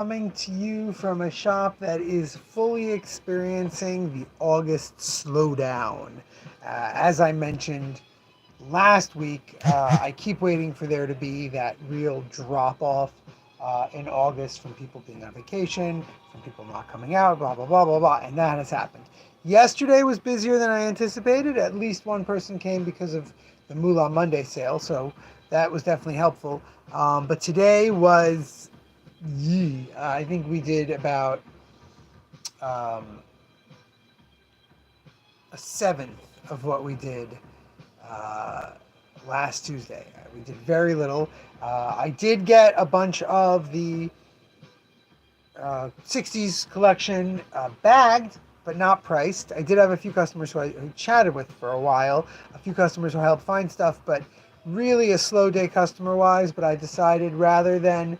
Coming to you from a shop that is fully experiencing the August slowdown. As I mentioned last week, I keep waiting for there to be that real drop off in August from people being on vacation, from people not coming out, blah, blah, blah, blah, blah. And that has happened. Yesterday was busier than I anticipated. At least one person came because of the Moolah Monday sale. So that was definitely helpful. But today was, I think we did about um, a seventh of what we did uh, last Tuesday. We did very little. I did get a bunch of the 60s collection bagged, but not priced. I did have a few customers who chatted with for a while, a few customers who helped find stuff, but really a slow day customer wise. But I decided rather than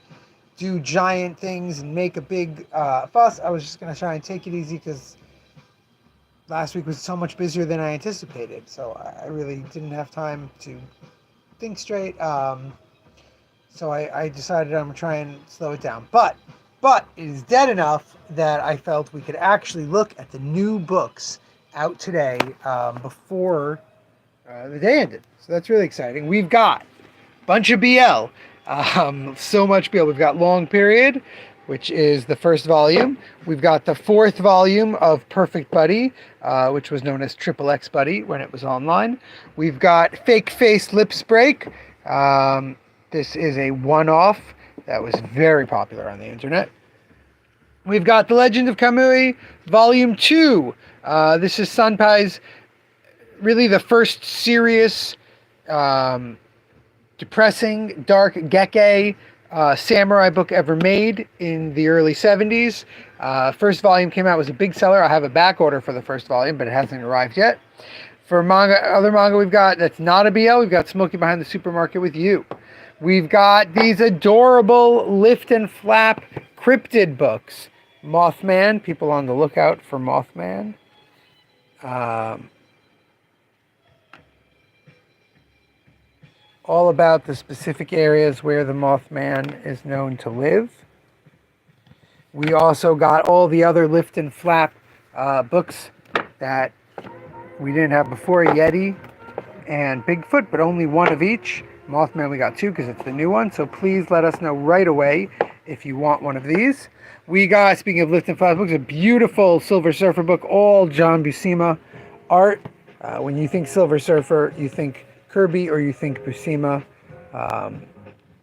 do giant things and make a big fuss, I was just going to try and take it easy because last week was so much busier than I anticipated. So I really didn't have time to think straight. So I decided I'm going to try and slow it down. But it is dead enough that I felt we could actually look at the new books out today before the day ended. So that's really exciting. We've got a bunch of BL. So much BL. We've got Long Period, which is the first volume. We've got the fourth volume of Perfect Buddy, which was known as Triple X Buddy when it was online. We've got Fake Face Lips Break. This is a one-off that was very popular on the internet. We've got The Legend of Kamui, Volume 2. This is Sanpai's really the first serious, depressing, dark gekke samurai book ever made in the early 70s. First volume came out, was a big seller. I have a back order for the first volume, but it hasn't arrived yet. For other manga we've got that's not a BL, we've got Smokey Behind the Supermarket with You. We've got these adorable lift and flap cryptid books. Mothman, people on the lookout for Mothman. All about the specific areas where the Mothman is known to live. We also got all the other lift and flap books that we didn't have before, Yeti and Bigfoot, but only one of each. Mothman we got two because it's the new one, so please let us know right away if you want one of these. We got, speaking of lift and flap books, a beautiful Silver Surfer book, all John Buscema art. When you think Silver Surfer, you think Kirby or you think Buscema.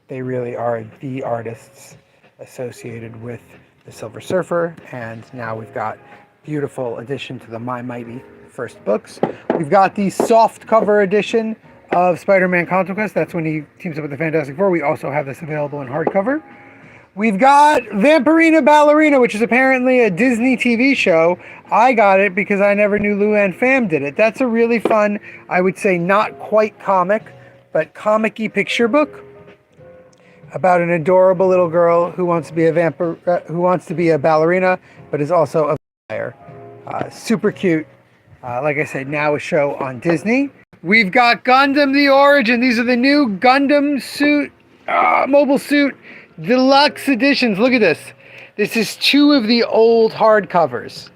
They really are the artists associated with the Silver Surfer, and now we've got beautiful addition to the My Mighty first books. We've got the soft cover edition of Spider-Man Conquest. That's when he teams up with the Fantastic Four. We also have this available in hardcover. We've got Vampirina Ballerina, which is apparently a Disney TV show. I got it because I never knew Luann Pham did it. That's a really fun, I would say not quite comic, but comic-y picture book about an adorable little girl who wants to be a ballerina, but is also a vampire. Super cute. Like I said, now a show on Disney. We've got Gundam The Origin. These are the new Gundam suit, mobile suit deluxe editions. Look at this. This is two of the old hardcovers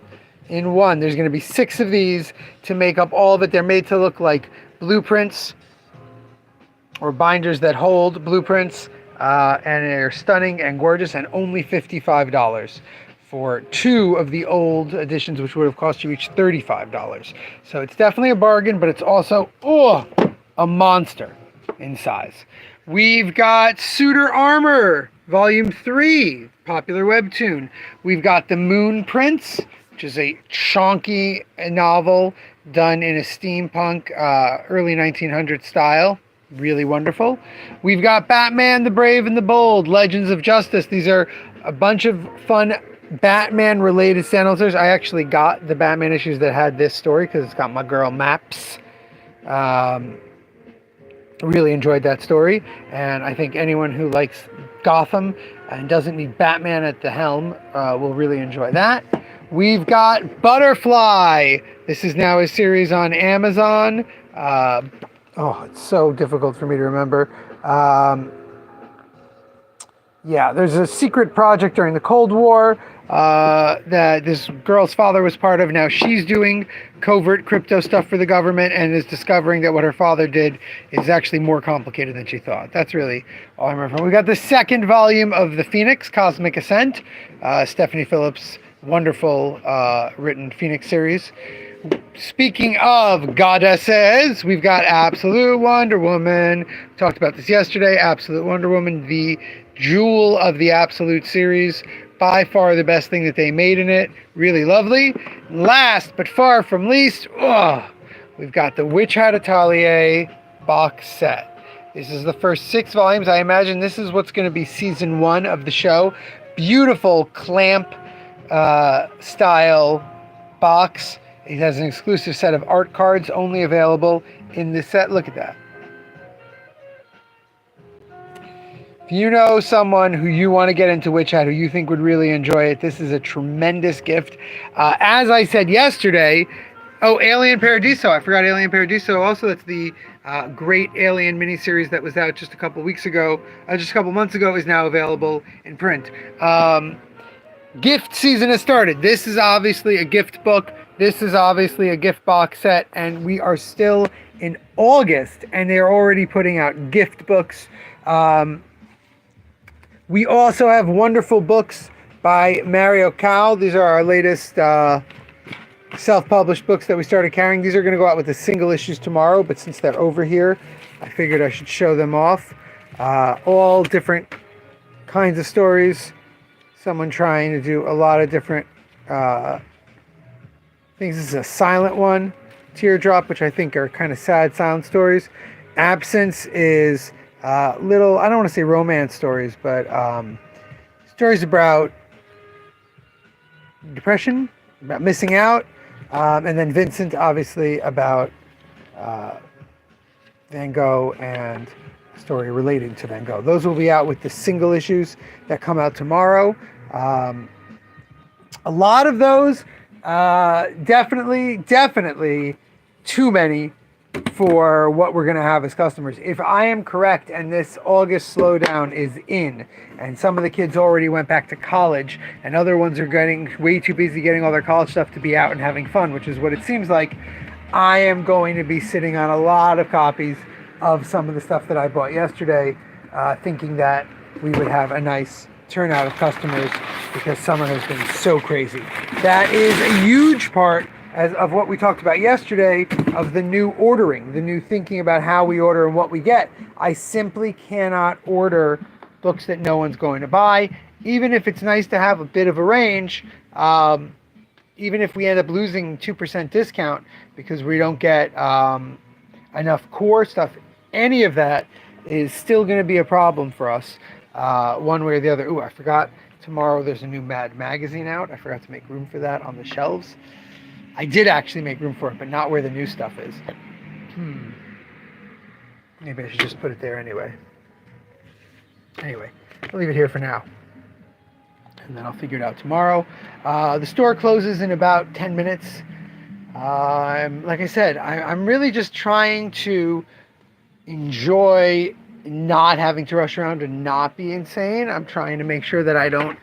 in one. There's going to be 6 of these to make up all of it. They're made to look like blueprints or binders that hold blueprints, and they're stunning and gorgeous, and only $55 for 2 of the old editions, which would have cost you each $35. So it's definitely a bargain, but it's also a monster in size. We've got Suitor Armor, Volume 3, popular webtoon. We've got The Moon Prince, which is a chonky novel done in a steampunk, early 1900s style. Really wonderful. We've got Batman the Brave and the Bold, Legends of Justice. These are a bunch of fun Batman-related standalones. I actually got the Batman issues that had this story because it's got my girl Maps. Really enjoyed that story, and I think anyone who likes Gotham and doesn't need Batman at the helm will really enjoy that. We've got Butterfly. This is now a series on Amazon. It's so difficult for me to remember. Yeah, there's a secret project during the Cold War that this girl's father was part of. Now she's doing covert crypto stuff for the government and is discovering that what her father did is actually more complicated than she thought. That's really all I remember. We got the second volume of The Phoenix, Cosmic Ascent, Stephanie Phillips' wonderful written Phoenix series. Speaking of goddesses, we've got Absolute Wonder Woman. We talked about this yesterday. Absolute Wonder Woman, the jewel of the Absolute series. By far the best thing that they made in it. Really lovely. Last but far from least, we've got the Witch Hat Atelier box set. This is the first 6 volumes. I imagine this is what's going to be season 1 of the show. Beautiful clamp style box. It has an exclusive set of art cards only available in this set. Look at that. If you know someone who you want to get into Witch Hat, who you think would really enjoy it, this is a tremendous gift. As I said yesterday, Alien Paradiso. I forgot Alien Paradiso. Also, that's the great Alien miniseries that was out just a couple months ago, is now available in print. Gift season has started. This is obviously a gift book. This is obviously a gift box set, and we are still in August, and they're already putting out gift books. We also have wonderful books by Mario Cal. These are our latest self-published books that we started carrying. These are going to go out with the single issues tomorrow, but since they're over here, I figured I should show them off. All different kinds of stories. Someone trying to do a lot of different things. This is a silent one, Teardrop, which I think are kind of sad silent stories. Absence is little, I don't want to say romance stories, but stories about depression, about missing out, and then Vincent, obviously, about Van Gogh and a story relating to Van Gogh. Those will be out with the single issues that come out tomorrow. A lot of those, definitely too many for what we're going to have as customers. If I am correct, and this August slowdown is in, and some of the kids already went back to college, and other ones are getting way too busy getting all their college stuff to be out and having fun, which is what it seems like, I am going to be sitting on a lot of copies of some of the stuff that I bought yesterday, thinking that we would have a nice turnout of customers because summer has been so crazy. That is a huge part of what we talked about yesterday, of the new ordering, the new thinking about how we order and what we get. I simply cannot order books that no one's going to buy, even if it's nice to have a bit of a range, even if we end up losing 2% discount because we don't get enough core stuff. Any of that is still going to be a problem for us, one way or the other. Ooh, I forgot, tomorrow there's a new Mad magazine out. I forgot to make room for that on the shelves. I did actually make room for it, but not where the new stuff is. Maybe I should just put it there anyway. Anyway, I'll leave it here for now. And then I'll figure it out tomorrow. The store closes in about 10 minutes. Like I said, I'm really just trying to enjoy not having to rush around and not be insane. I'm trying to make sure that I don't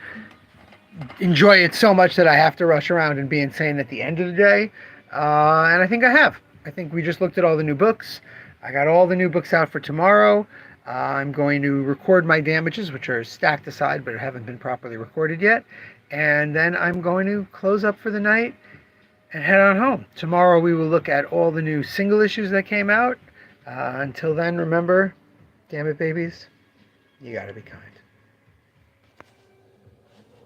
enjoy it so much that I have to rush around and be insane at the end of the day. And I think I have. I think we just looked at all the new books. I got all the new books out for tomorrow. I'm going to record my damages, which are stacked aside but haven't been properly recorded yet. And then I'm going to close up for the night and head on home. Tomorrow we will look at all the new single issues that came out. Until then, remember, damn it, babies, you gotta be kind.